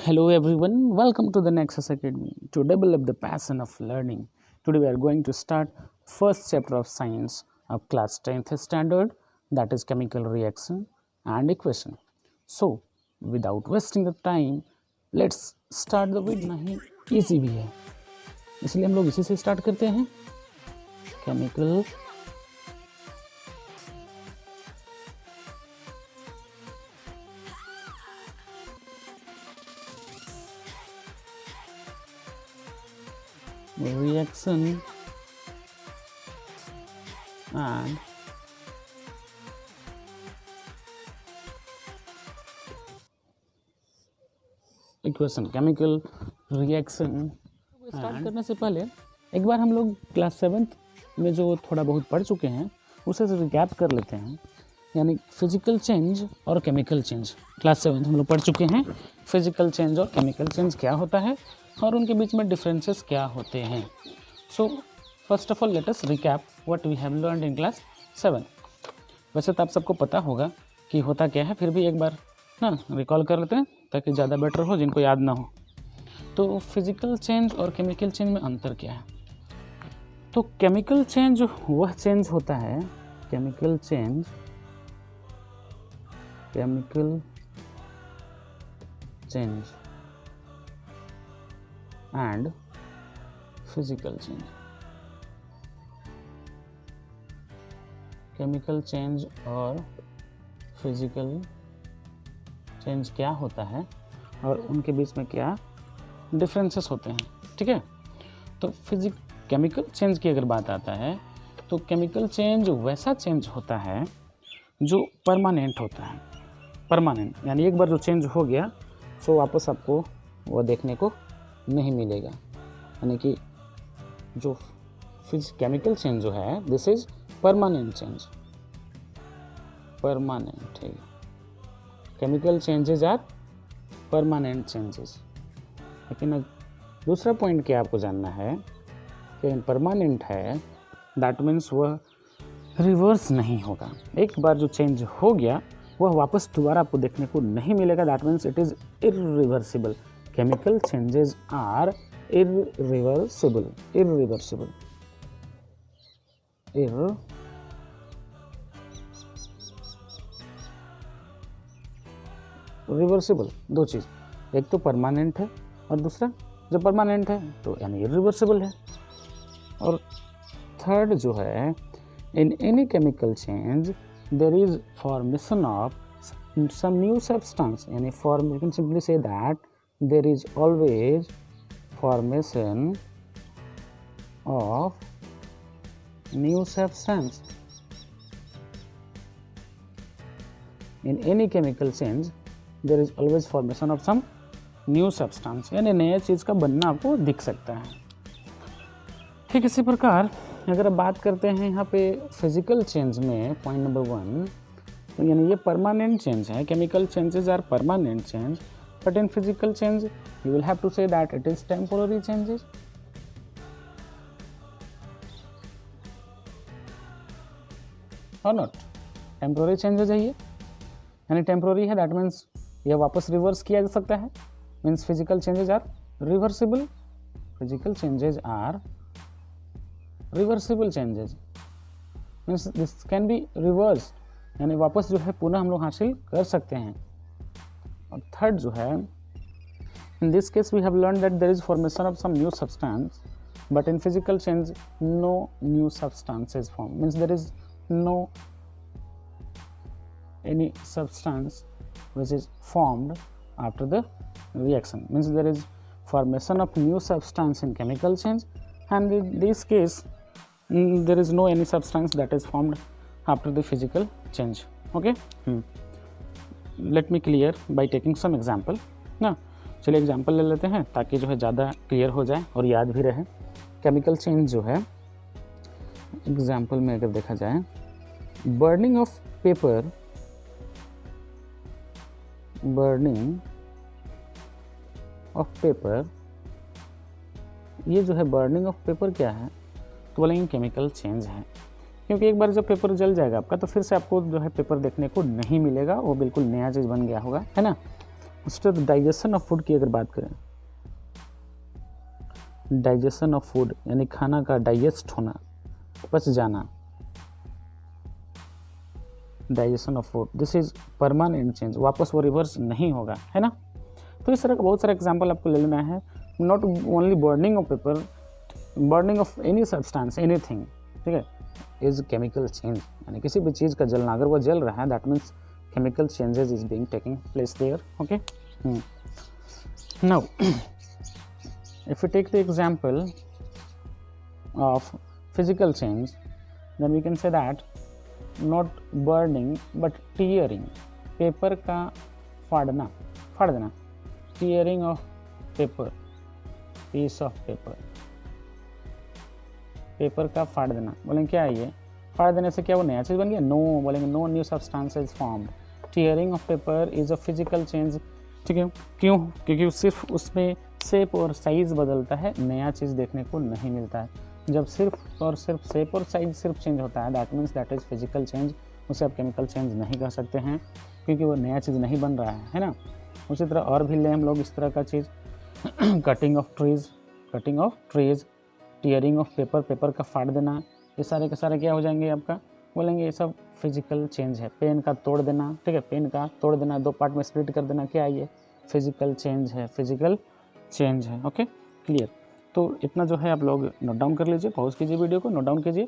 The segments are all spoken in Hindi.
Hello everyone, welcome to the Nexus Academy. To develop the passion of learning, today we are going to start first chapter of science of class 10th standard, that is chemical reaction and equation. So without wasting the time, let's start the video. नहीं easy भी है, इसलिए हम लोग इसी से start करते हैं. Chemical reaction and equation. Chemical reaction start करने से पहले एक बार हम लोग क्लास 7th में जो थोड़ा बहुत पढ़ चुके हैं उसे रिकैप कर लेते हैं. यानी फिजिकल चेंज और केमिकल चेंज क्लास 7th हम लोग पढ़ चुके हैं. फिजिकल चेंज और केमिकल चेंज क्या होता है और उनके बीच में डिफरेंसेस क्या होते हैं. So first of all let us recap what we have learned in class 7. वैसे तो आप सबको पता होगा कि होता क्या है, फिर भी एक बार ना रिकॉल कर लेते हैं ताकि ज़्यादा बेटर हो, जिनको याद ना हो. तो फिजिकल चेंज और केमिकल चेंज में अंतर क्या है? तो केमिकल चेंज वह चेंज होता है, chemical change and physical change. Chemical change और फिजिकल चेंज क्या होता है और उनके बीच में क्या डिफरेंसेस होते हैं. ठीक है, तो केमिकल चेंज की अगर बात आता है तो केमिकल चेंज वैसा चेंज होता है जो परमानेंट होता है. परमानेंट यानी एक बार जो चेंज हो गया तो वापस आपको वो देखने को नहीं मिलेगा. यानी कि जो केमिकल चेंज जो है this is permanent change. Permanent है, chemical changes are permanent changes. लेकिन दूसरा पॉइंट क्या आपको जानना है कि परमानेंट है दैट मीन्स वह रिवर्स नहीं होगा. एक बार जो चेंज हो गया वह वापस दोबारा आपको देखने को नहीं मिलेगा. That means it is irreversible. Chemical changes are irreversible. रिवर्सिबल दो चीज़, एक तो परमानेंट है और दूसरा जब परमानेंट है तो यानी इरिवर्सिबल है. और थर्ड जो है, in any chemical change there is formation of some new substance. यानी form, you can simply say that there is always formation of new substance. In any chemical change there is always formation of some new substance. यानी नया चीज़ का बनना आपको दिख सकता है. ठीक इसी प्रकार अगर आप बात करते हैं यहाँ पे फिजिकल चेंज में पॉइंट नंबर 1, तो यानी ये परमानेंट चेंज है. Chemical changes are permanent change, but in physical change you will have to say that it is temporary changes. or not? temporary changes है ये, यानी temporary है, that means ये वापस रिवर्स किया जा सकता है. means physical changes are reversible. physical changes are reversible changes means this can be reversed, यानी वापस जो है पुनः हम लोग हासिल कर सकते हैं. और थर्ड जो है, in this case we have learned that there is formation of some new substance, but in physical change no new substance is formed. means there is no any substance which is formed after the reaction. means there is formation of new substance in chemical change, and in this case there is no any substance that is formed after the physical change. okay. Let me clear by taking some example ना. चलिए एग्जाम्पल ले लेते हैं ताकि जो है ज़्यादा क्लियर हो जाए और याद भी रहे. केमिकल चेंज जो है एग्जाम्पल में अगर देखा जाए, बर्निंग ऑफ पेपर, ये जो है बर्निंग ऑफ पेपर क्या है, तो बोलेंगे केमिकल चेंज है. क्योंकि एक बार जब पेपर जल जाएगा आपका तो फिर से आपको जो है पेपर देखने को नहीं मिलेगा, वो बिल्कुल नया चीज़ बन गया होगा, है ना. उसके डाइजेशन ऑफ फूड की अगर बात करें, डाइजेशन ऑफ फूड यानी खाना का डाइजेस्ट होना, पच जाना, digestion of food, this is permanent change, वापस वो रिवर्स नहीं होगा, है ना। तो इस तरह का बहुत सारा एग्जाम्पल आपको ले लेना है। Not only burning of paper, burning of any substance, anything, ठीक है, इज केमिकल चेंज, यानी किसी भी चीज़ का जलना, अगर वो जल रहा है that means chemical changes is being taking place there, okay. Now if we take the example of physical change, then we can say that not burning but tearing, paper का फाड़ना, फाड़ देना, tearing of paper, piece of paper, paper का फाड़ देना, बोलेंगे क्या है ये, फाड़ देने से क्या वो नया चीज़ बन गया, नो, बोलेंगे no new substance is formed, tearing of paper is a physical change, ठीक है, क्यों, क्योंकि सिर्फ उसमें शेप और साइज़ बदलता है, नया चीज़ देखने को नहीं मिलता है। जब सिर्फ और सिर्फ शेप और साइज सिर्फ चेंज होता है that means that is physical change, उसे आप केमिकल चेंज नहीं कर सकते हैं क्योंकि वो नया चीज़ नहीं बन रहा है ना। उसी तरह और भी ले हम लोग इस तरह का चीज़, cutting of trees, tearing of paper, paper का फाड़ देना, ये सारे के सारे क्या हो जाएंगे आपका, बोलेंगे ये सब फिजिकल चेंज है। पेन का तोड़ देना, ठीक है, पेन का तोड़ देना, दो पार्ट में स्प्लिट कर देना, क्या है ये, फिजिकल चेंज है, फिजिकल चेंज है, ओके, क्लियर। तो इतना जो है आप लोग नोट डाउन कर लीजिए, पॉज कीजिए वीडियो को, नोट डाउन कीजिए।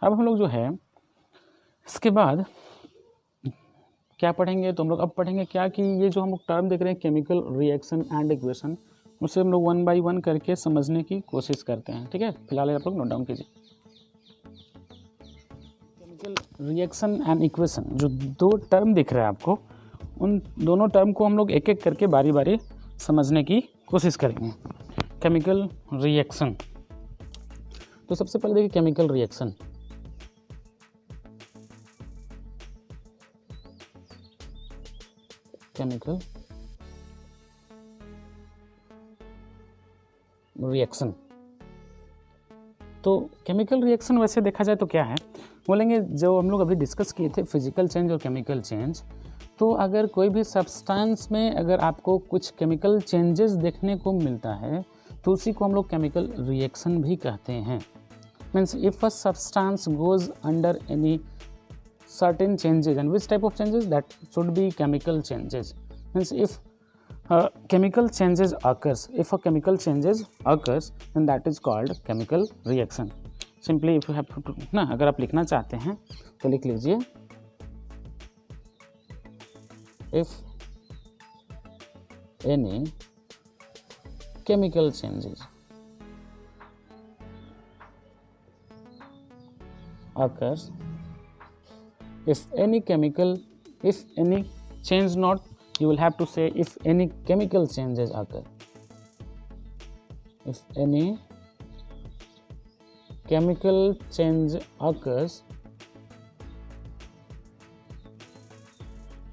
अब हम लोग जो है इसके बाद क्या पढ़ेंगे, तो हम लोग अब पढ़ेंगे क्या कि ये जो हम लोग टर्म देख रहे हैं केमिकल रिएक्शन एंड इक्वेशन, उसे हम लोग 1 बाय 1 करके समझने की कोशिश करते हैं, ठीक है। फिलहाल आप लोग नोट डाउन कीजिए। केमिकल रिएक्शन एंड इक्वेशन, जो दो टर्म दिख रहा है आपको, उन दोनों टर्म को हम लोग एक एक करके बारी बारी समझने की कोशिश करेंगे। केमिकल रिएक्शन, तो सबसे पहले देखिए केमिकल रिएक्शन, केमिकल रिएक्शन। तो केमिकल रिएक्शन वैसे देखा जाए तो क्या है, बोलेंगे जो हम लोग अभी डिस्कस किए थे फिजिकल चेंज और केमिकल चेंज, तो अगर कोई भी सब्सटेंस में अगर आपको कुछ केमिकल चेंजेस देखने को मिलता है तो उसी को हम लोग केमिकल रिएक्शन भी कहते हैं। Means if a substance goes under any certain changes, and which type of changes, that should be chemical changes. Means if chemical changes occurs, if a chemical changes occurs then that is called chemical reaction. Simply if you have to ना, अगर आप लिखना चाहते हैं तो लिख लीजिए if any chemical changes occurs, if any change not, you will have to say if any chemical changes occur, if any chemical change occurs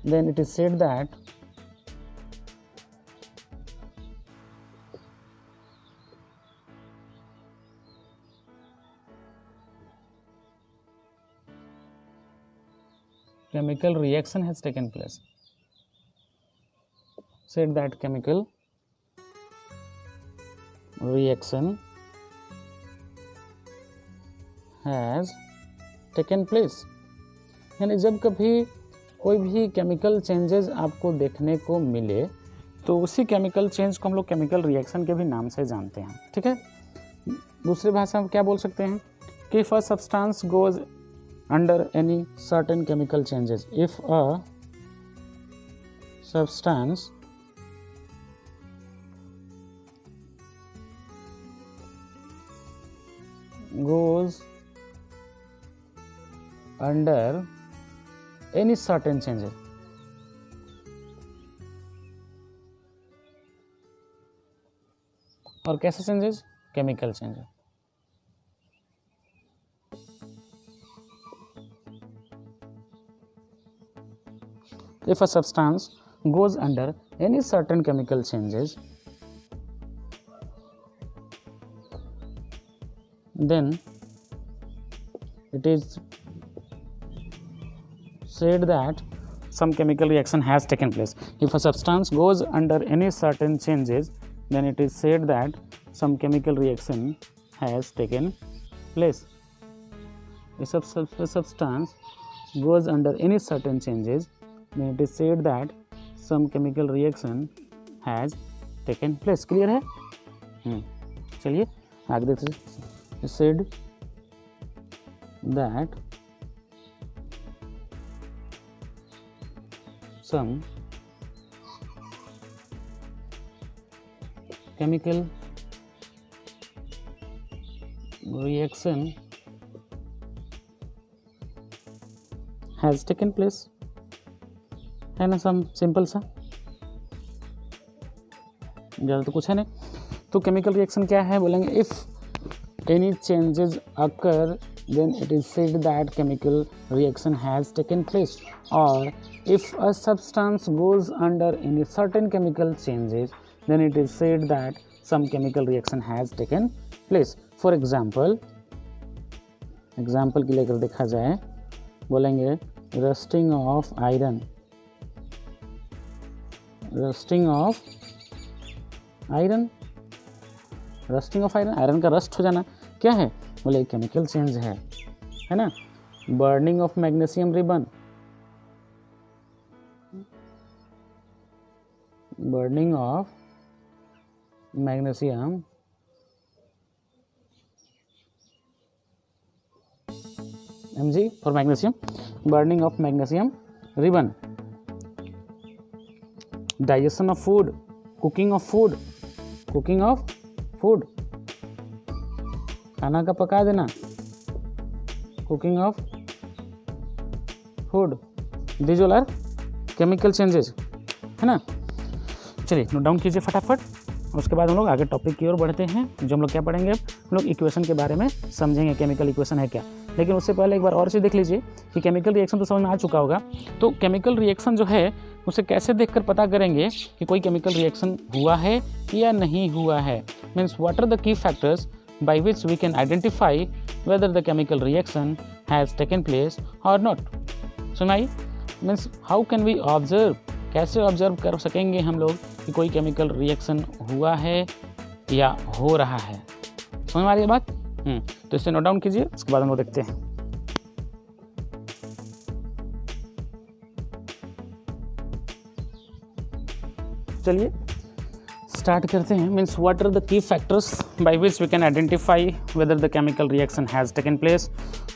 then it is said that chemical reaction has taken place, said that chemical reaction has taken place। यानी जब कभी कोई भी केमिकल चेंजेस आपको देखने को मिले तो उसी केमिकल चेंज को हम लोग केमिकल रिएक्शन के भी नाम से जानते हैं, ठीक है। दूसरी भाषा में क्या बोल सकते हैं कि if a substance goes under any certain chemical changes, if a substance goes under any certain changes, और कैसे changes, chemical changes. If a substance goes under any certain chemical changes, then it is said that some chemical reaction has taken place। If a substance goes under any certain changes, then it is said that some chemical reaction has taken place. If a substance goes under any certain changes, then it is said that some chemical reaction has taken place. Clear है? चलिए आगे देखते हैं. Said that some chemical reaction has taken place. है ना, सम सिंपल सा, ज़्यादा तो कुछ है नहीं. तो केमिकल रिएक्शन क्या है बोलेंगे, if any changes occur then it is said that chemical reaction has taken place, or if a substance goes under any certain chemical changes, then it is said that some chemical reaction has taken place. For example के लिए अगर देखा जाए बोलेंगे rusting of iron. Rusting of iron, iron का रस्ट हो जाना क्या है बोले केमिकल चेंज है ना. Burning of magnesium ribbon, burning of magnesium Mg for magnesium, burning of magnesium ribbon. Digestion of food, cooking of food, खाना का पका देना, cooking of food. These all are chemical changes, है ना. चलिए नोट डाउन कीजिए फटाफट. उसके बाद हम लोग आगे टॉपिक की ओर बढ़ते हैं. जो हम लोग क्या पढ़ेंगे, हम लोग इक्वेशन के बारे में समझेंगे, केमिकल इक्वेशन है क्या. लेकिन उससे पहले एक बार और चीज़ देख लीजिए कि केमिकल रिएक्शन तो समझ में आ चुका होगा. तो केमिकल रिएक्शन जो है उसे कैसे देखकर पता करेंगे कि कोई केमिकल रिएक्शन हुआ है या नहीं हुआ है. Means what are the key factors by which we can identify whether the chemical reaction has taken place or not. So now means how can we observe, कैसे ऑब्जर्व कर सकेंगे हम लोग कि कोई केमिकल रिएक्शन हुआ है या हो रहा है. समझ में आ रही है बात. तो इसे नोट डाउन कीजिए, उसके बाद हम लोग देखते हैं. चलिए स्टार्ट करते हैं. Means what are the key factors by which we can identify whether the chemical reaction has taken place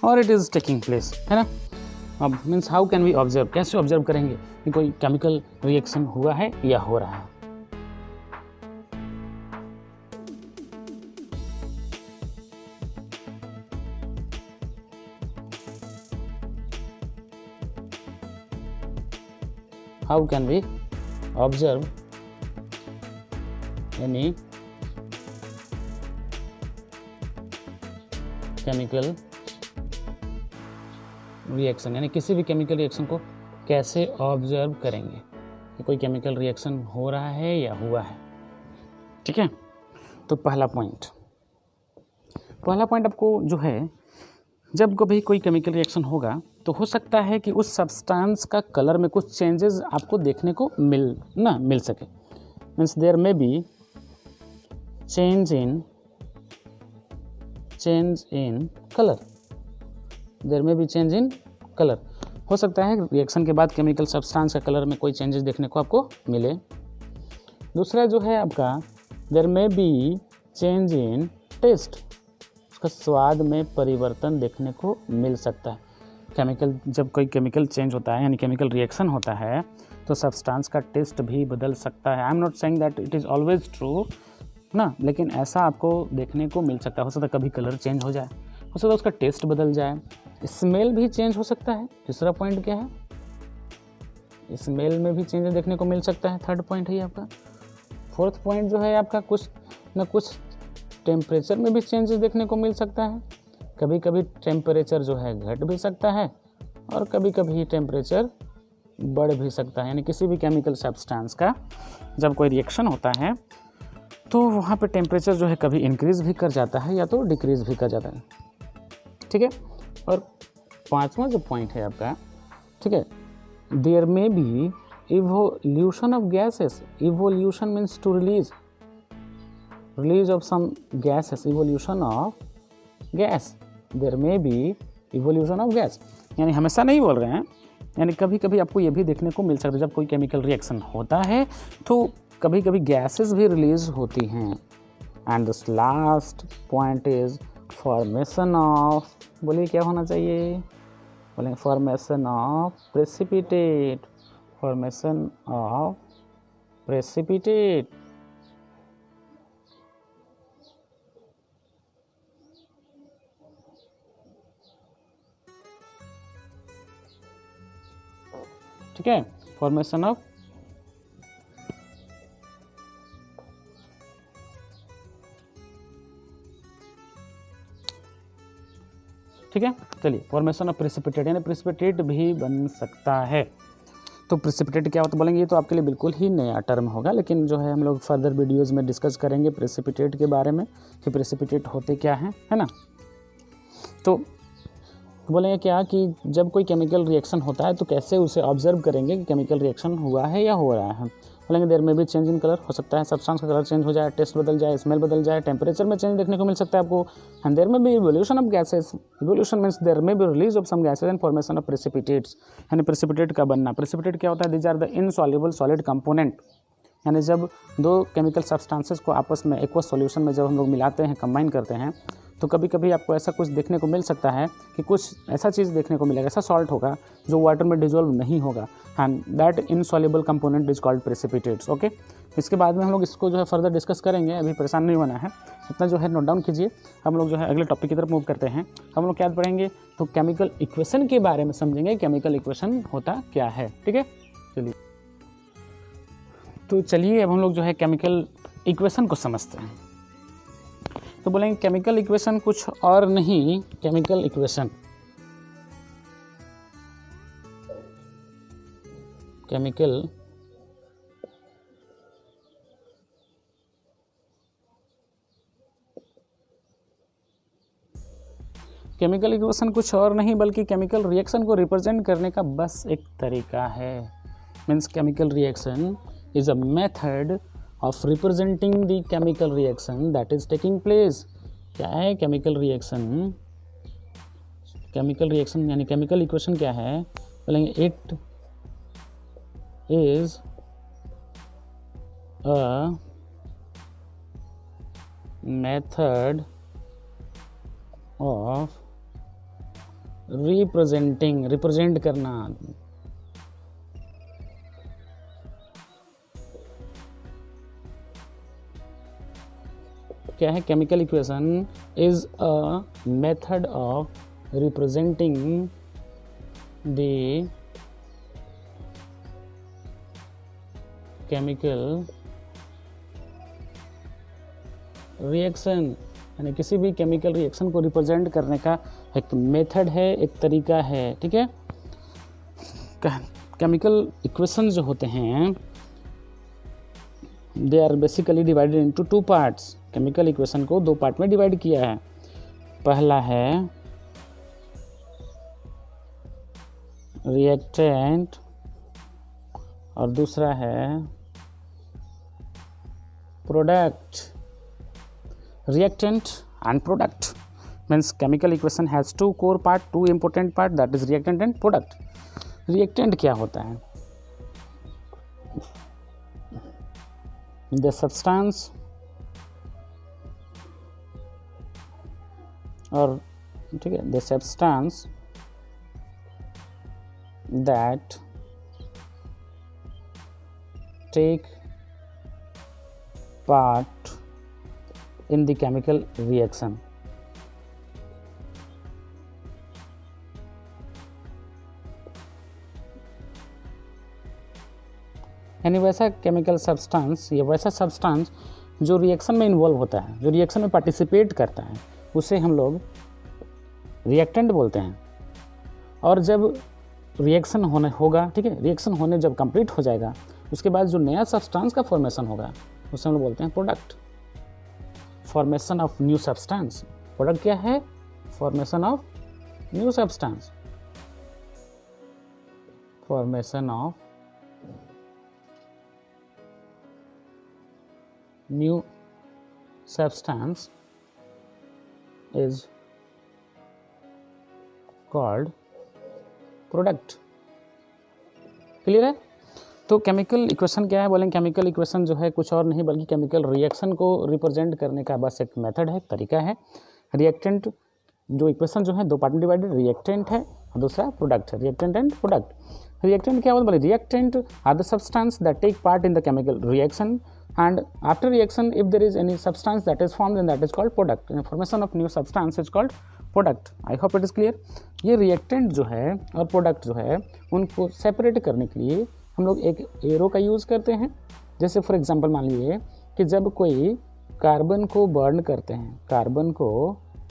और इट इज़ टेकिंग प्लेस, है ना. अब means how can we observe, कैसे ऑब्जर्व करेंगे कि कोई केमिकल रिएक्शन हुआ है या हो रहा है. How can we observe any chemical reaction, यानी किसी भी केमिकल रिएक्शन को कैसे ऑब्जर्व करेंगे कि कोई केमिकल रिएक्शन हो रहा है या हुआ है. ठीक है. तो पहला पॉइंट आपको जो है, जब कभी कोई केमिकल रिएक्शन होगा तो हो सकता है कि उस सब्सटेंस का कलर में कुछ चेंजेस आपको देखने को मिल सके. मीन्स देयर में B change in color. There may be change in color. हो सकता है रिएक्शन के बाद केमिकल सब्सटेंस का कलर में कोई चेंजेस देखने को आपको मिले. दूसरा जो है आपका there may be change in taste. उसका स्वाद में परिवर्तन देखने को मिल सकता है. जब कोई केमिकल चेंज होता है यानी केमिकल रिएक्शन होता है तो सब्सटेंस का टेस्ट भी बदल सकता है. I am not saying that it is always true ना, लेकिन ऐसा आपको देखने को मिल सकता है. हो सकता है कभी कलर चेंज हो जाए, हो सकता है उसका टेस्ट बदल जाए, स्मेल भी चेंज हो सकता है. तीसरा पॉइंट क्या है, स्मेल में भी चेंज देखने को मिल सकता है. थर्ड पॉइंट है आपका. फोर्थ पॉइंट जो है आपका कुछ टेम्परेचर में भी चेंजेस देखने को मिल सकता है. कभी कभी टेम्परेचर जो है घट भी सकता है और कभी कभी टेम्परेचर बढ़ भी सकता है. यानी किसी भी केमिकल सब्सटेंस का जब कोई रिएक्शन होता है तो वहाँ पे टेम्परेचर जो है कभी इंक्रीज़ भी कर जाता है या तो डिक्रीज़ भी कर जाता है. ठीक है. और पांचवा जो पॉइंट है आपका, ठीक है, देयर में B evolution of gases. Evolution means to release of some gases. Evolution of gas. There may be evolution of gas. यानी हमेशा नहीं बोल रहे हैं, यानी कभी कभी आपको ये भी देखने को मिल सकता है जब कोई केमिकल रिएक्शन होता है तो कभी कभी गैसेस भी रिलीज होती हैं. And this last point is formation of, बोलिए क्या होना चाहिए, बोलेंगे formation of precipitate. Formation of precipitate. ठीक है, फॉर्मेशन ऑफ ठीक है. चलिए, फॉर्मेशन ऑफ प्रेसिपिटेट यानी प्रेसिपिटेट भी बन सकता है. तो प्रेसिपिटेट क्या होता है बोलेंगे, ये तो आपके लिए बिल्कुल ही नया टर्म होगा, लेकिन जो है हम लोग फर्दर वीडियोस में डिस्कस करेंगे प्रेसिपिटेट के बारे में कि प्रेसिपिटेट होते क्या हैं, है ना. तो बोलेंगे क्या कि जब कोई केमिकल रिएक्शन होता है तो कैसे उसे ऑब्जर्व करेंगे कि केमिकल रिएक्शन हुआ है या हो रहा है. बोलेंगे देयर में भी चेंज इन कलर, हो सकता है सब्सटेंस का कलर चेंज हो जाए, टेस्ट बदल जाए, स्मेल बदल जाए, टेम्परेचर में चेंज देखने को मिल सकता है आपको. एंड देयर में भी evolution of gases. Evolution means there में भी release of some gases and formation of precipitates. यानी प्रेसिपिटेट का बनना. प्रेसिपिटेट क्या होता है, these are the insoluble solid component. यानी जब दो केमिकल सब्सटेंसेस को आपस में एक्वस सॉल्यूशन में जब हम लोग मिलाते हैं, कंबाइन करते हैं, तो कभी कभी आपको ऐसा कुछ देखने को मिल सकता है कि कुछ ऐसा चीज़ देखने को मिलेगा, ऐसा सॉल्ट होगा जो वाटर में डिजोल्व नहीं होगा. And that insoluble component is called precipitates. Okay, इसके बाद में हम लोग इसको जो है फर्दर डिस्कस करेंगे, अभी परेशान नहीं होना है, इतना जो है नोट डाउन कीजिए. हम लोग जो है अगले टॉपिक की तरफ मूव करते हैं. हम लोग क्या पढ़ेंगे, तो केमिकल इक्वेशन के बारे में समझेंगे, केमिकल इक्वेशन होता क्या है. ठीक है, चलिए. तो चलिए अब हम लोग जो है केमिकल इक्वेशन को समझते हैं. तो बोलेंगे केमिकल इक्वेशन कुछ और नहीं, केमिकल इक्वेशन केमिकल इक्वेशन कुछ और नहीं बल्कि केमिकल रिएक्शन को रिप्रेजेंट करने का बस एक तरीका है. Means chemical reaction is a method of representing the chemical reaction that is taking place. क्या है केमिकल रिएक्शन? केमिकल रिएक्शन यानी केमिकल इक्वेशन क्या है बोलेंगे, it is a method of represent करना. क्या है chemical equation? Is a method of representing the chemical reaction. यानी किसी भी केमिकल रिएक्शन को रिप्रेजेंट करने का एक मेथड है, एक तरीका है. ठीक है, केमिकल इक्वेशन जो होते हैं they are basically divided into two parts. Chemical equation को दो पार्ट में डिवाइड किया है. पहला है रिएक्टेंट और दूसरा है product. Reactant and product means chemical equation has two core part, two important part, that is reactant and product. Reactant क्या होता है? द सब्सटेंस और ठीक है, the substance that take part in the chemical reaction. यानी वैसा केमिकल सब्सटेंस या वैसा सब्सटेंस जो रिएक्शन में इन्वॉल्व होता है, जो रिएक्शन में पार्टिसिपेट करता है, उसे हम लोग रिएक्टेंट बोलते हैं. और जब रिएक्शन होने होगा, ठीक है, रिएक्शन होने जब कंप्लीट हो जाएगा उसके बाद जो नया सब्सटेंस का फॉर्मेशन होगा उसे हम लोग बोलते हैं product. Formation of new substance. Product क्या है? Formation of new substance. Formation of new substance is called product। Clear है? तो केमिकल इक्वेशन क्या है बोलेंगे? केमिकल इक्वेशन जो है कुछ और नहीं बल्कि केमिकल रिएक्शन को रिप्रेजेंट करने का बस एक मेथड है, तरीका है। रिएक्टेंट जो इक्वेशन जो है दो पार्ट में डिवाइडेड, रिएक्टेंट है और दूसरा प्रोडक्ट है, रिएक्टेंट एंड प्रोडक्ट। रिएक्टेंट क्या होता है? Reactant are the substance that take part in the chemical reaction and after reaction if there is any substance that is formed then that is called product। formation of new substance is called product। I hope it is clear। ये reactant जो है और product जो है उनको separate करने के लिए हम लोग एक एरो का यूज़ करते हैं। जैसे फॉर एग्जांपल मान लीजिए कि जब कोई कार्बन को बर्न करते हैं, कार्बन को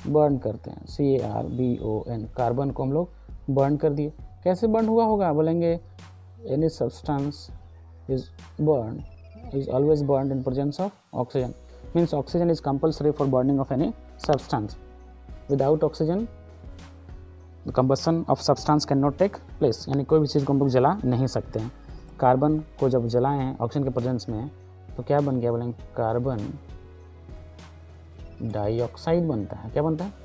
बर्न करते हैं, CARBON, कार्बन को हम लोग बर्न कर दिए। कैसे बर्न हुआ होगा बोलेंगे? Any substance is burn is always burned in presence of oxygen, means oxygen is compulsory for burning of any substance। without oxygen the combustion of substance cannot take place, यानी कोई भी चीज़ को हम लोग जला नहीं सकते हैं। कार्बन को जब जलाए हैं ऑक्सीजन के प्रेजेंस में तो क्या बन गया बोलेंगे? कार्बन डाइऑक्साइड बनता है। क्या बनता है?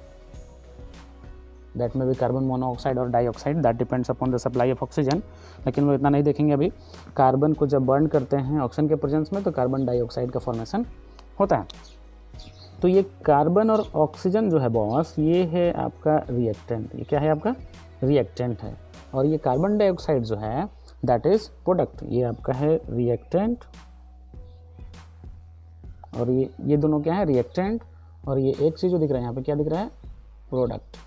दैट में भी कार्बन मोनोऑक्साइड और dioxide, that depends upon the supply of oxygen. लेकिन वो इतना नहीं देखेंगे अभी। कार्बन को जब बर्न करते हैं ऑक्सीजन के प्रेजेंस में तो कार्बन डाइऑक्साइड का फॉर्मेशन होता है। तो ये कार्बन और ऑक्सीजन जो है बॉस, ये है आपका रिएक्टेंट। ये क्या है? आपका रिएक्टेंट है। और ये कार्बन डाइऑक्साइड जो है दैट इज प्रोडक्ट। ये आपका है रिएक्टेंट और ये दोनों क्या है? रिएक्टेंट। और ये एक चीज़ जो दिख रहा है यहाँ पे क्या दिख रहा है? प्रोडक्ट।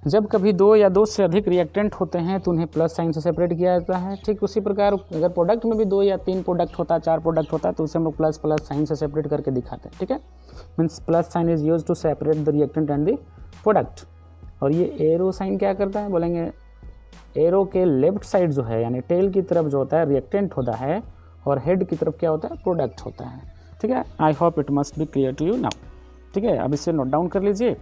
जब कभी दो या दो से अधिक रिएक्टेंट होते हैं तो उन्हें प्लस साइन से सेपरेट किया जाता है। ठीक उसी प्रकार अगर प्रोडक्ट में भी दो या तीन प्रोडक्ट होता है, चार प्रोडक्ट होता है तो उसे हम लोग प्लस प्लस साइन से सेपरेट करके दिखाते हैं। ठीक है, means plus sign is use to separate the reactant and the product. और ये एरो साइन क्या करता है बोलेंगे? एरो के लेफ्ट साइड जो है यानी टेल की तरफ जो होता है रिएक्टेंट होता है और हेड की तरफ क्या होता है? प्रोडक्ट होता है। ठीक है, I hope it must be clear to you now. ठीक है, अब इसे नोट डाउन कर लीजिए।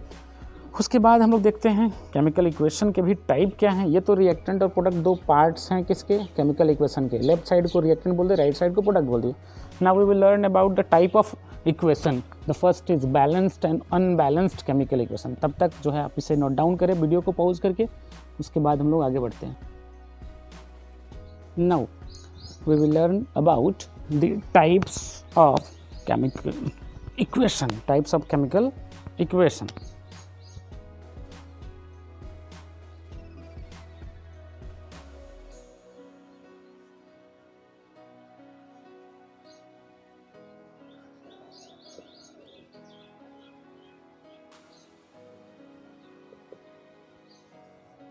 उसके बाद हम लोग देखते हैं केमिकल इक्वेशन के भी टाइप क्या हैं। ये तो रिएक्टेंट और प्रोडक्ट दो पार्ट्स हैं किसके? केमिकल इक्वेशन के। लेफ्ट साइड को रिएक्टेंट बोल दिए, राइट साइड को प्रोडक्ट बोल दिए। Now we will learn about the type of equation. The first is balanced and unbalanced chemical equation. तब तक जो है आप इसे नोट डाउन करें वीडियो को पॉज करके, उसके बाद हम लोग आगे बढ़ते हैं। Now we will learn about the types of chemical equation. Types of chemical equation.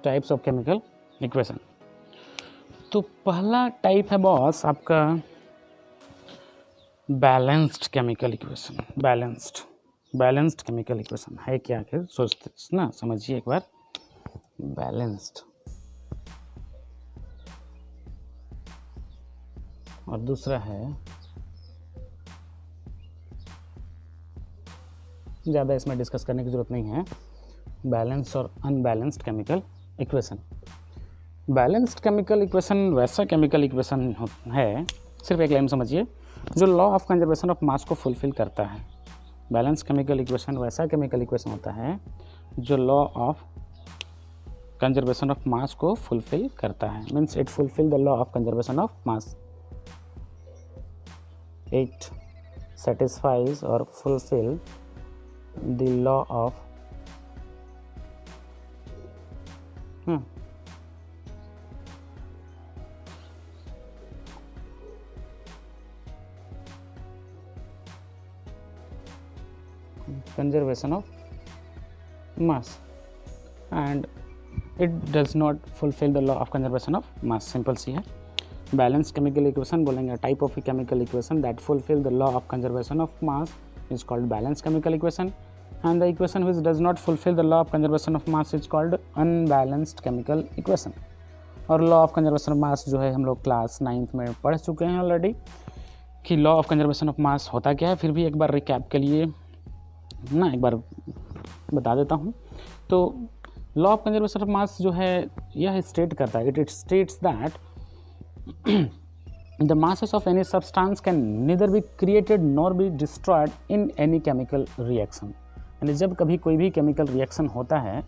Types of chemical equation. तो पहला टाइप है बॉस आपका balanced chemical equation. Balanced chemical equation है क्या? आखिर सोचते ना, समझिए एक बार। बैलेंस्ड और दूसरा है, ज़्यादा इसमें डिस्कस करने की ज़रूरत नहीं है, बैलेंस और unbalanced chemical equation. Balanced chemical equation वैसा केमिकल इक्वेशन है, सिर्फ एक लाइन समझिए, जो law of conservation of mass को फुलफिल करता है। बैलेंस केमिकल इक्वेशन वैसा केमिकल इक्वेशन होता है जो law of conservation of mass को फुलफिल करता है। Means it fulfil the law of conservation of mass. It satisfies और fulfil the law of conservation of mass and it does not fulfill the law of conservation of mass। Simple सी है। बैलेंस केमिकल इक्वेशन बोलेंगे type of chemical equation that fulfil the law of conservation of mass is called balance chemical equation and the equation which does not fulfil the law of conservation of mass is called unbalanced chemical equation. और law of conservation of mass जो है हम लोग क्लास 9th में पढ़ चुके हैं ऑलरेडी कि लॉ ऑफ कंजर्वेशन ऑफ मास होता क्या है। फिर भी एक बार रिकैप के लिए ना एक बार बता देता हूँ। तो law of conservation of mass जो है यह स्टेट करता है, it states that the masses of any substance can neither be created nor be destroyed in any chemical reaction. यानी जब कभी कोई भी केमिकल रिएक्शन होता है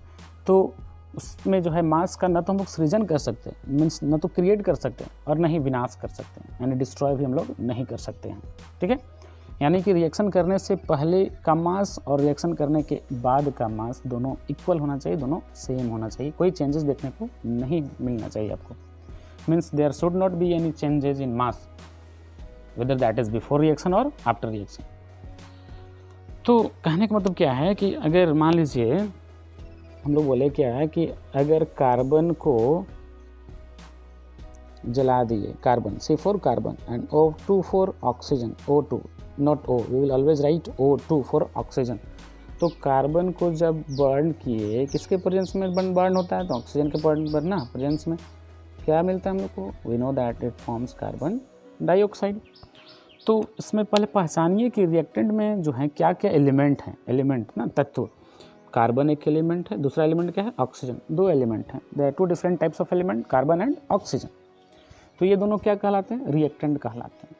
तो उसमें जो है मास का न तो हम लोग सृजन कर सकते हैं, मीन्स न तो क्रिएट कर सकते हैं और न ही विनाश कर सकते हैं, यानी डिस्ट्रॉय भी हम लोग नहीं कर सकते हैं। ठीक है, यानी कि रिएक्शन करने से पहले का मास और रिएक्शन करने के बाद का मास दोनों इक्वल होना चाहिए, दोनों सेम होना चाहिए, कोई चेंजेस देखने को नहीं मिलना चाहिए आपको। Means there should not be any changes in mass whether that is before reaction और आफ्टर रिएक्शन। तो कहने का मतलब क्या है कि अगर मान लीजिए हम लोग बोले क्या है कि अगर कार्बन को जला दिए, carbon C for carbon and O2 for oxygen, O2 not O, we will always write O2 for oxygen. तो कार्बन को जब बर्न किए, किसके प्रेजेंस में बर्न होता है? तो ऑक्सीजन के बर्न ना प्रेजेंस में क्या मिलता है हम लोग को? We know that it forms carbon dioxide. तो इसमें पहले पहचानिए कि रिएक्टेंट में जो है क्या क्या एलिमेंट हैं, एलिमेंट ना तत्व। कार्बन एक एलिमेंट है, दूसरा एलिमेंट क्या है? ऑक्सीजन। दो एलिमेंट हैं, there are two different types of element, carbon and oxygen. तो ये दोनों क्या कहलाते हैं? रिएक्टेंट कहलाते हैं।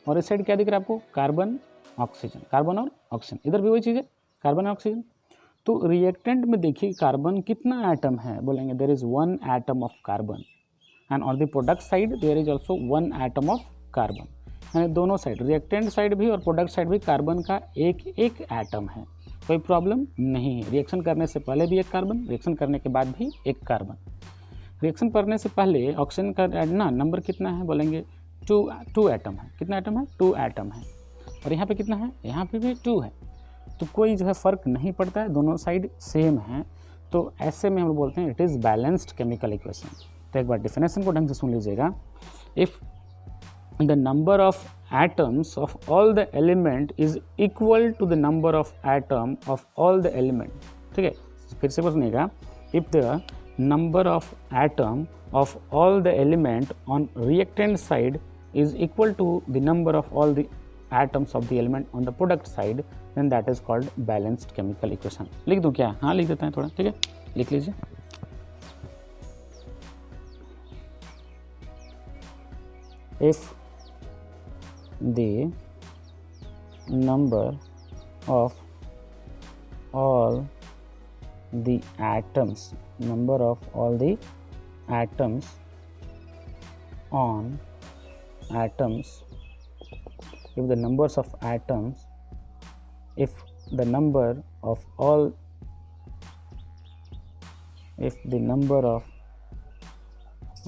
और इस साइड क्या दिख रहा है आपको? कार्बन ऑक्सीजन, कार्बन और ऑक्सीजन, इधर भी वही चीज़ है, कार्बन और ऑक्सीजन। तो रिएक्टेंट में देखिए कार्बन कितना एटम है? बोलेंगे there is 1 atom of carbon and on the product side there is also 1 atom of carbon. यानी दोनों साइड, रिएक्टेंट साइड भी और प्रोडक्ट साइड भी कार्बन का एक एक एटम है, कोई प्रॉब्लम नहीं है। रिएक्शन करने से पहले भी एक कार्बन, रिएक्शन करने के बाद भी एक कार्बन। रिएक्शन करने से पहले ऑक्सीजन का ना नंबर कितना है? बोलेंगे 2 एटम है। कितना एटम है? 2 एटम है। और यहाँ पे कितना है? यहाँ पे भी 2 है। तो कोई जो है फ़र्क नहीं पड़ता है, दोनों साइड सेम है। तो ऐसे में हम लोग बोलते हैं it is balanced chemical equation. तो एक बार डेफिनेशन को ढंग से सुन लीजिएगा। If the number of atoms of all the element is equal to the number of atom of all the element। ठीक है, फिर से सुनिएगा। if the number of atom of all the element on reactant side is equal to the number of all the atoms of the element on the product side then that is called balanced chemical equation। लिख दूँ क्या? हाँ लिख देते हैं थोड़ा, ठीक है, लिख लीजिए। if the number of all the atoms on atoms, if the numbers of atoms, if the number of all, if the number of,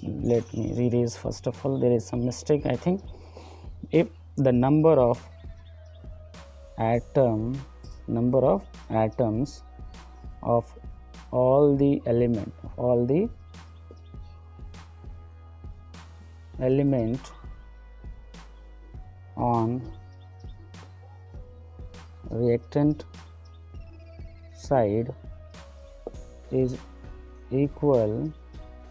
let me erase first of all, there is some mistake I think. If the number of atoms of all the element on reactant side is equal to the number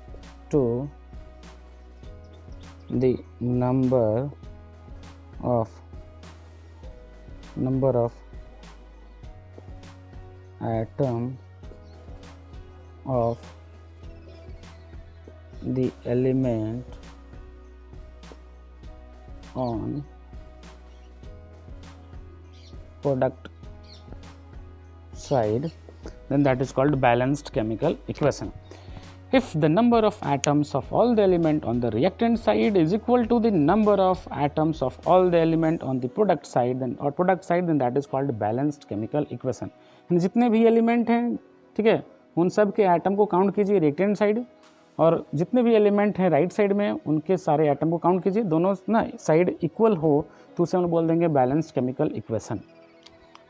of atom of the element on product side then that is called balanced chemical equation। If the number of atoms of all the element on the reactant side is equal to the number of atoms of all the element on the product side then that is called balanced chemical equation। जितने भी एलिमेंट हैं, ठीक है, उन सब के एटम को काउंट कीजिए रिएक्टेंट साइड, और जितने भी एलिमेंट हैं राइट साइड में उनके सारे एटम को काउंट कीजिए, दोनों ना साइड इक्वल हो तो उसे हम बोल देंगे बैलेंस्ड केमिकल इक्वेशन।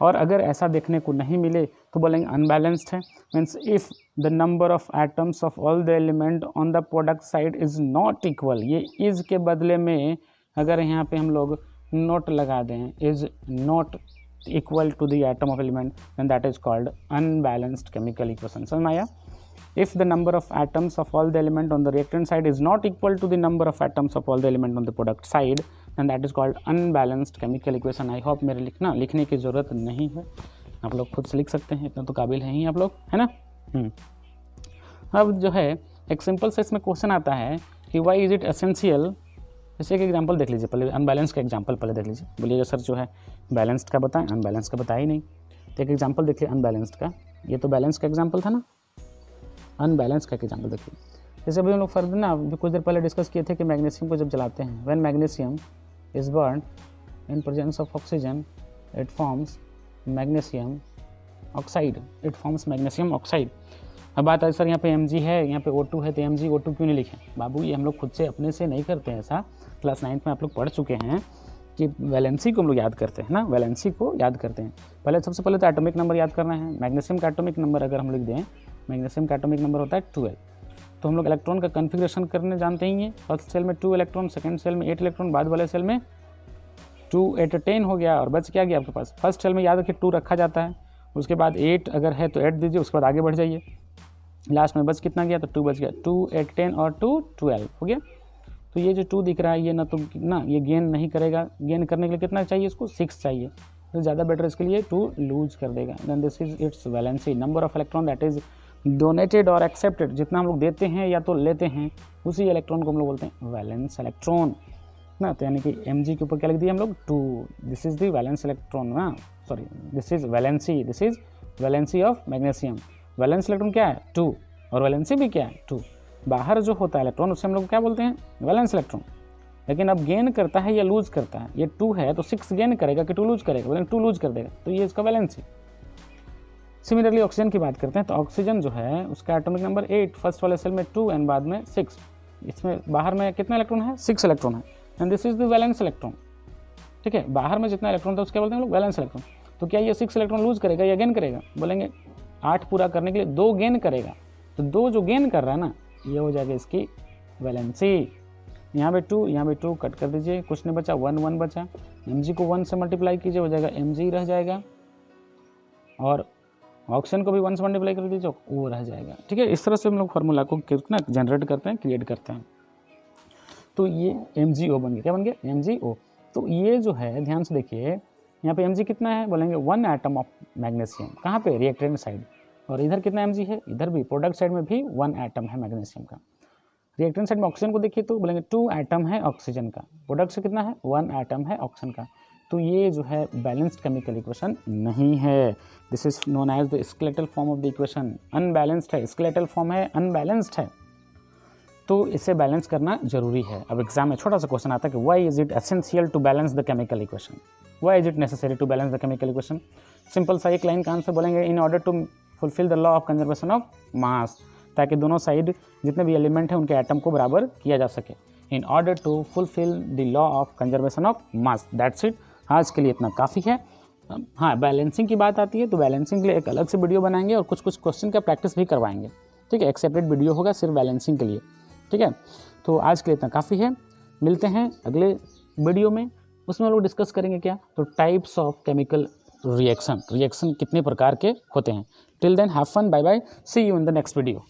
और अगर ऐसा देखने को नहीं मिले तो बोलेंगे अनबैलेंस्ड है। Means if the number of atoms of all the element on the product side is not equal, ये इज़ के बदले में अगर यहाँ पे हम लोग नॉट लगा दें, is not equal to the atom of element then that is called unbalanced chemical equation. समझ में आया? If the number of atoms of all the element on the reactant side is not equal to the number of atoms of all the element on the product side then that is called unbalanced chemical equation। I hope मेरे लिखने की ज़रूरत नहीं है, आप लोग खुद से लिख सकते हैं, इतना तो काबिल हैं ही आप लोग, है ना। अब जो है एक सिंपल से इसमें क्वेश्चन आता है कि why is it essential जैसे एक एग्जांपल देख लीजिए, पहले अनबैलेंस का एग्जांपल पहले देख लीजिए। बोलिएगा सर जो है बैलेंस्ड का बताएं, अनबैलेंस का बताया ही नहीं। तो एक एग्जांपल देखिए अनबैलेंस्ड का, ये तो बैलेंस का एग्जांपल था ना, अनबैलेंस का एग्जांपल देखिए। जैसे अभी हम लोग फर्दर ना कुछ देर पहले डिस्कस किए थे कि मैग्नीशियम को जब जलाते हैं, when magnesium is burn in presence of oxygen it forms magnesium oxide, it forms magnesium oxide. अब बात है सर यहाँ पे Mg है, यहाँ पे O2 है, तो Mg O2 क्यों नहीं लिखे? बाबू ये हम लोग खुद से अपने से नहीं करते हैं ऐसा। क्लास 9 में आप लोग पढ़ चुके हैं कि वैलेंसी को हम लोग याद करते हैं ना, वैलेंसी को याद करते हैं। पहले सबसे पहले तो एटॉमिक नंबर याद करना है। मैग्नीशियम का एटॉमिक नंबर अगर हम लिख दें, मैग्नीशियम का एटॉमिक नंबर होता है 12। तो हम लोग इलेक्ट्रॉन का कन्फिग्रेशन करने जानते ही हैं। फर्स्ट सेल में 2 इलेक्ट्रॉन, सेकेंड सेल में 8 इलेक्ट्रॉन, बाद वाले सेल में 2 8 10 हो गया और बच क्या गया आपके पास। फर्स्ट सेल में याद रखिए 2 रखा जाता है, उसके बाद 8 अगर है तो 8 दीजिए, उसके बाद आगे बढ़ जाइए। लास्ट में बच कितना गया? तो 2 बच गया। 2 8 10 और 2 12 हो गया। तो ये जो 2 दिख रहा है ये ना ये गेन नहीं करेगा। गेन करने के लिए कितना चाहिए इसको? 6 चाहिए। तो ज़्यादा बेटर इसके लिए 2 लूज कर देगा। Then this is its valency, number of electron that is donated और एक्सेप्टेड। जितना हम लोग देते हैं या तो लेते हैं उसी इलेक्ट्रॉन को हम लोग बोलते हैं वैलेंस इलेक्ट्रॉन ना। तो यानी कि Mg के ऊपर क्या लिख दिया हम लोग? 2। This is the valence electron ना, sorry this is valency, this is valency of magnesium. Valence electron क्या है? 2 और वैलेंसी भी क्या है? 2। बाहर जो होता है इलेक्ट्रॉन उसे हम लोग क्या बोलते हैं? Valence electron. लेकिन अब गेन करता है या लूज करता है, ये 2 है तो 6 गेन करेगा कि 2 लूज करेगा? बोलेंगे 2 लूज कर देगा, तो ये इसका वैलेंसी। सिमिलरली ऑक्सीजन की बात करते हैं तो ऑक्सीजन जो है उसका एटॉमिक नंबर 8, फर्स्ट वाले सेल में 2 एंड बाद में 6। इसमें बाहर में कितना इलेक्ट्रॉन है? 6 इलेक्ट्रॉन है and this is the valence electron. ठीक है, बाहर में जितना इलेक्ट्रॉन था उसके बोलते हैं हम लोग वैलेंस इलेक्ट्रॉन। तो क्या ये 6 इलेक्ट्रॉन लूज करेगा या गेन करेगा? बोलेंगे 8 पूरा करने के लिए 2 गेन करेगा। तो 2 जो गेन कर रहा है ना, ये हो जाएगा इसकी वैलेंसी। यहाँ पे 2, यहाँ पे 2 कट कर दीजिए, कुछ नहीं बचा, 1 1 बचा। Mg को 1 से मल्टीप्लाई कीजिए, हो जाएगा Mg रह जाएगा, और ऑक्सीजन को भी 1 से मल्टीप्लाई कर दीजिए, वो रह जाएगा। ठीक है, इस तरह से हम लोग फार्मूला को कितना जनरेट करते हैं, क्रिएट करते हैं। तो ये MgO बन गया। क्या बन गया? MgO। तो ये जो है ध्यान से देखिए, यहाँ पे Mg कितना है? बोलेंगे 1 एटम ऑफ मैग्नीशियम। कहाँ पे? Reactant side. और इधर कितना Mg है? इधर भी प्रोडक्ट साइड में भी 1 एटम है मैग्नीशियम का। रिएक्टेंट साइड में ऑक्सीजन को देखिए तो बोलेंगे 2 एटम है ऑक्सीजन का। प्रोडक्ट से कितना है? 1 एटम है ऑक्सीजन का। तो ये जो है बैलेंस्ड केमिकल इक्वेशन नहीं है। This is known as the skeletal form of the equation. Unbalanced है, स्केलेटल फॉर्म है, अनबैलेंस्ड है। तो इसे बैलेंस करना जरूरी है। अब एग्जाम में छोटा सा क्वेश्चन आता है कि why is it essential to balance the chemical equation? Why is it necessary to balance the chemical equation? Simple सा एक लाइन का आंसर बोलेंगे, in order to fulfil the law of conservation of mass, ताकि दोनों साइड जितने भी एलिमेंट हैं उनके एटम को बराबर किया जा सके। In order to fulfil the law of conservation of mass, that's it. आज के लिए इतना काफ़ी है। हाँ, बैलेंसिंग की बात आती है तो बैलेंसिंग के लिए एक अलग से वीडियो बनाएंगे और कुछ क्वेश्चन का प्रैक्टिस भी करवाएंगे। ठीक है, एक सेपरेट वीडियो होगा सिर्फ बैलेंसिंग के लिए। ठीक है, तो आज के लिए इतना काफ़ी है। मिलते हैं अगले वीडियो में, उसमें लोग डिस्कस करेंगे क्या? तो टाइप्स ऑफ केमिकल रिएक्शन कितने प्रकार के होते हैं। Till then have fun, bye bye, see you in the next video.